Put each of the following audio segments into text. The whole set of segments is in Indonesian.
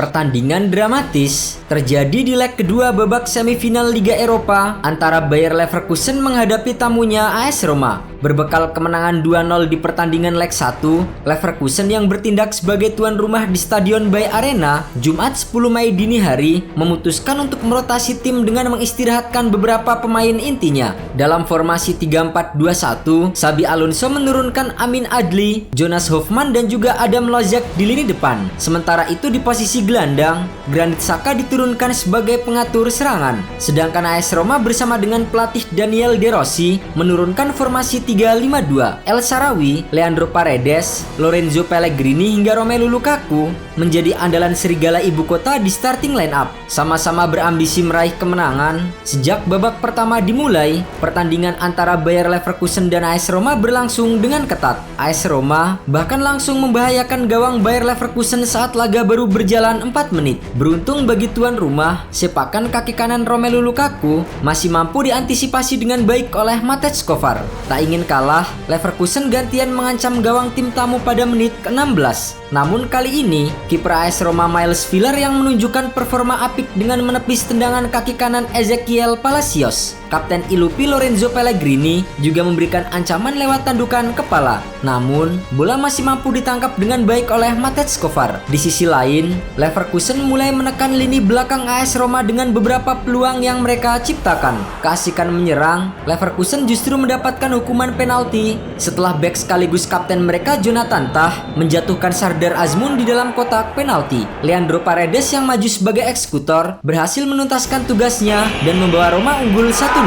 Pertandingan dramatis terjadi di leg kedua babak semifinal Liga Eropa antara Bayer Leverkusen menghadapi tamunya AS Roma. Berbekal kemenangan 2-0 di pertandingan leg 1, Leverkusen yang bertindak sebagai tuan rumah di Stadion Bayer Arena Jumat 10 Mei dini hari memutuskan untuk merotasi tim dengan mengistirahatkan beberapa pemain intinya. Dalam formasi 3-4-2-1, Xabi Alonso menurunkan Amin Adli, Jonas Hofmann dan juga Adam Lozek di lini depan. Sementara itu di posisi gelandang, Granit Xhaka diturunkan sebagai pengatur serangan. Sedangkan AS Roma bersama dengan pelatih Daniel De Rossi menurunkan formasi 3-5-2. El Shaarawy, Leandro Paredes, Lorenzo Pellegrini hingga Romelu Lukaku menjadi andalan serigala ibu kota di starting line up. Sama-sama berambisi meraih kemenangan. Sejak babak pertama dimulai, pertandingan antara Bayer Leverkusen dan AS Roma berlangsung dengan ketat. AS Roma bahkan langsung membahayakan gawang Bayer Leverkusen saat laga baru berjalan 4 menit. Beruntung bagi tuan rumah, sepakan kaki kanan Romelu Lukaku masih mampu diantisipasi dengan baik oleh Matej Kovar. Tak ingin kalah, Leverkusen gantian mengancam gawang tim tamu pada menit ke-16. Namun kali ini, kiper AS Roma Miles Villar yang menunjukkan performa apik dengan menepis tendangan kaki kanan Ezequiel Palacios. Kapten Ilupi Lorenzo Pellegrini juga memberikan ancaman lewat tandukan kepala. Namun, bola masih mampu ditangkap dengan baik oleh Matej Kovar. Di sisi lain, Leverkusen mulai menekan lini belakang AS Roma dengan beberapa peluang yang mereka ciptakan. Keasikan menyerang, Leverkusen justru mendapatkan hukuman penalti setelah bek sekaligus kapten mereka Jonathan Tah menjatuhkan Sardar Azmoun di dalam kotak penalti. Leandro Paredes yang maju sebagai eksekutor berhasil menuntaskan tugasnya dan membawa Roma unggul 1-0.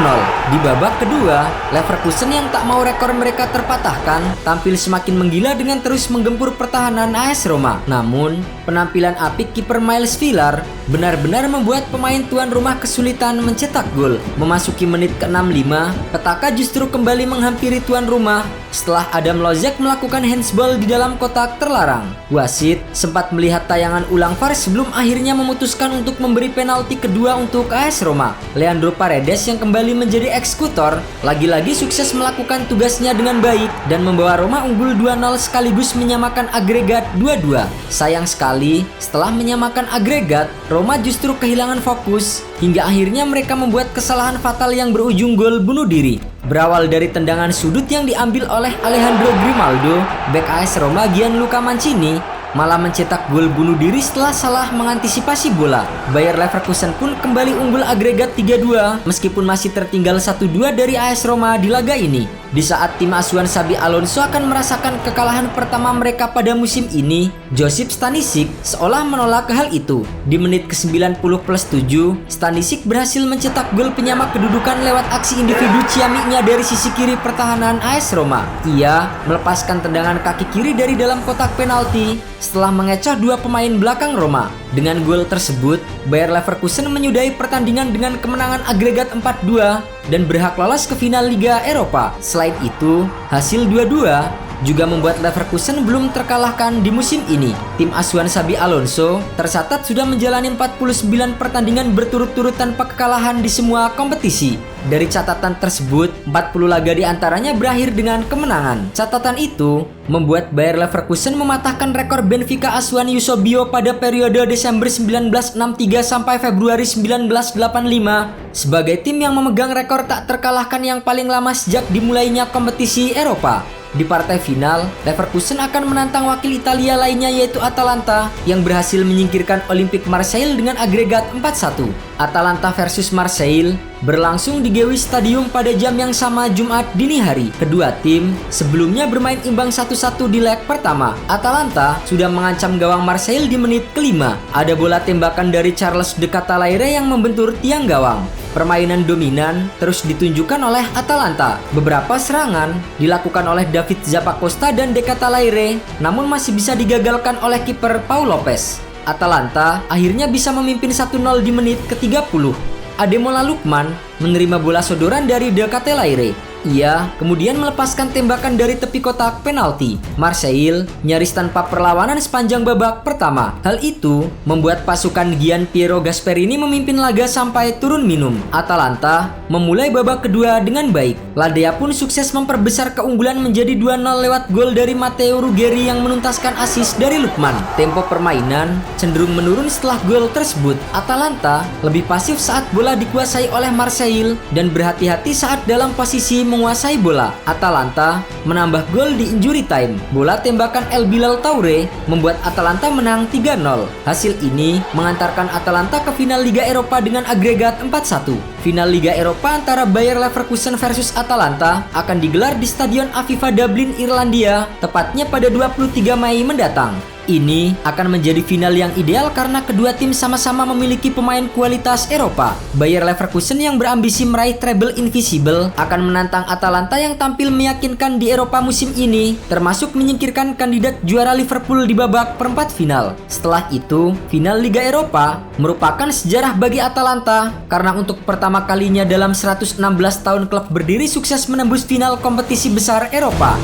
Di babak kedua, Leverkusen yang tak mau rekor mereka terpatahkan tampil semakin menggila dengan terus menggempur pertahanan AS Roma. Namun, penampilan apik kiper Miles Villar benar-benar membuat pemain tuan rumah kesulitan mencetak gol. Memasuki menit ke-65, petaka justru kembali menghampiri tuan rumah setelah Adam Lozek melakukan handsball di dalam kotak terlarang. Wasit sempat melihat tayangan ulang VAR sebelum akhirnya memutuskan untuk memberi penalti kedua untuk AS Roma. Leandro Paredes yang kembali menjadi eksekutor lagi-lagi sukses melakukan tugasnya dengan baik dan membawa Roma unggul 2-0 sekaligus menyamakan agregat 2-2. Sayang sekali, setelah menyamakan agregat, Roma justru kehilangan fokus hingga akhirnya mereka membuat kesalahan fatal yang berujung gol bunuh diri. Berawal dari tendangan sudut yang diambil oleh Alejandro Grimaldo, bek AS Roma Gianluca Mancini malah mencetak gol bunuh diri setelah salah mengantisipasi bola. Bayer Leverkusen pun kembali unggul agregat 3-2 meskipun masih tertinggal 1-2 dari AS Roma di laga ini. Di saat tim asuhan Xabi Alonso akan merasakan kekalahan pertama mereka pada musim ini, Josip Stanisic seolah menolak hal itu. Di menit ke-90+7, Stanisic berhasil mencetak gol penyama kedudukan lewat aksi individu ciamiknya dari sisi kiri pertahanan AS Roma. Ia melepaskan tendangan kaki kiri dari dalam kotak penalti setelah mengecoh dua pemain belakang Roma. Dengan gol tersebut, Bayer Leverkusen menyudahi pertandingan dengan kemenangan agregat 4-2 dan berhak lolos ke final Liga Eropa. Selain itu, hasil 2-2 juga membuat Leverkusen belum terkalahkan di musim ini. Tim asuhan Xabi Alonso tercatat sudah menjalani 49 pertandingan berturut-turut tanpa kekalahan di semua kompetisi. Dari catatan tersebut, 40 laga diantaranya berakhir dengan kemenangan. Catatan itu membuat Bayer Leverkusen mematahkan rekor Benfica asuhan Eusebio pada periode Desember 1963 sampai Februari 1985 sebagai tim yang memegang rekor tak terkalahkan yang paling lama sejak dimulainya kompetisi Eropa. Di partai final, Leverkusen akan menantang wakil Italia lainnya yaitu Atalanta yang berhasil menyingkirkan Olympique Marseille dengan agregat 4-1. Atalanta versus Marseille berlangsung di Gewi Stadium pada jam yang sama Jumat dini hari. Kedua tim sebelumnya bermain imbang 1-1 di leg pertama. Atalanta sudah mengancam gawang Marseille di menit kelima. Ada bola tembakan dari Charles De Ketelaere yang membentur tiang gawang. Permainan dominan terus ditunjukkan oleh Atalanta. Beberapa serangan dilakukan oleh David Zappacosta dan De Ketelaere, namun masih bisa digagalkan oleh kiper Paul Lopez. Atalanta akhirnya bisa memimpin 1-0 di menit ke-30. Ademola Lookman menerima bola sodoran dari De Ketelaere. Ia kemudian melepaskan tembakan dari tepi kotak penalti. Marseille nyaris tanpa perlawanan sepanjang babak pertama. Hal itu membuat pasukan Gian Piero Gasperini memimpin laga sampai turun minum. Atalanta memulai babak kedua dengan baik. Ladea pun sukses memperbesar keunggulan menjadi 2-0 lewat gol dari Matteo Ruggeri yang menuntaskan assist dari Lukman. Tempo permainan cenderung menurun setelah gol tersebut. Atalanta lebih pasif saat bola dikuasai oleh Marseille dan berhati-hati saat dalam posisi menguasai bola. Atalanta menambah gol di injury time. Bola tembakan El Bilal Toure membuat Atalanta menang 3-0. Hasil ini mengantarkan Atalanta ke final Liga Eropa dengan agregat 4-1. Final Liga Eropa antara Bayer Leverkusen versus Atalanta akan digelar di Stadion Aviva Dublin, Irlandia, tepatnya pada 23 Mei mendatang. Ini akan menjadi final yang ideal karena kedua tim sama-sama memiliki pemain kualitas Eropa. Bayer Leverkusen yang berambisi meraih treble invisible akan menantang Atalanta yang tampil meyakinkan di Eropa musim ini, termasuk menyingkirkan kandidat juara Liverpool di babak perempat final. Setelah itu, final Liga Eropa merupakan sejarah bagi Atalanta karena untuk pertama kalinya dalam 116 tahun klub berdiri sukses menembus final kompetisi besar Eropa.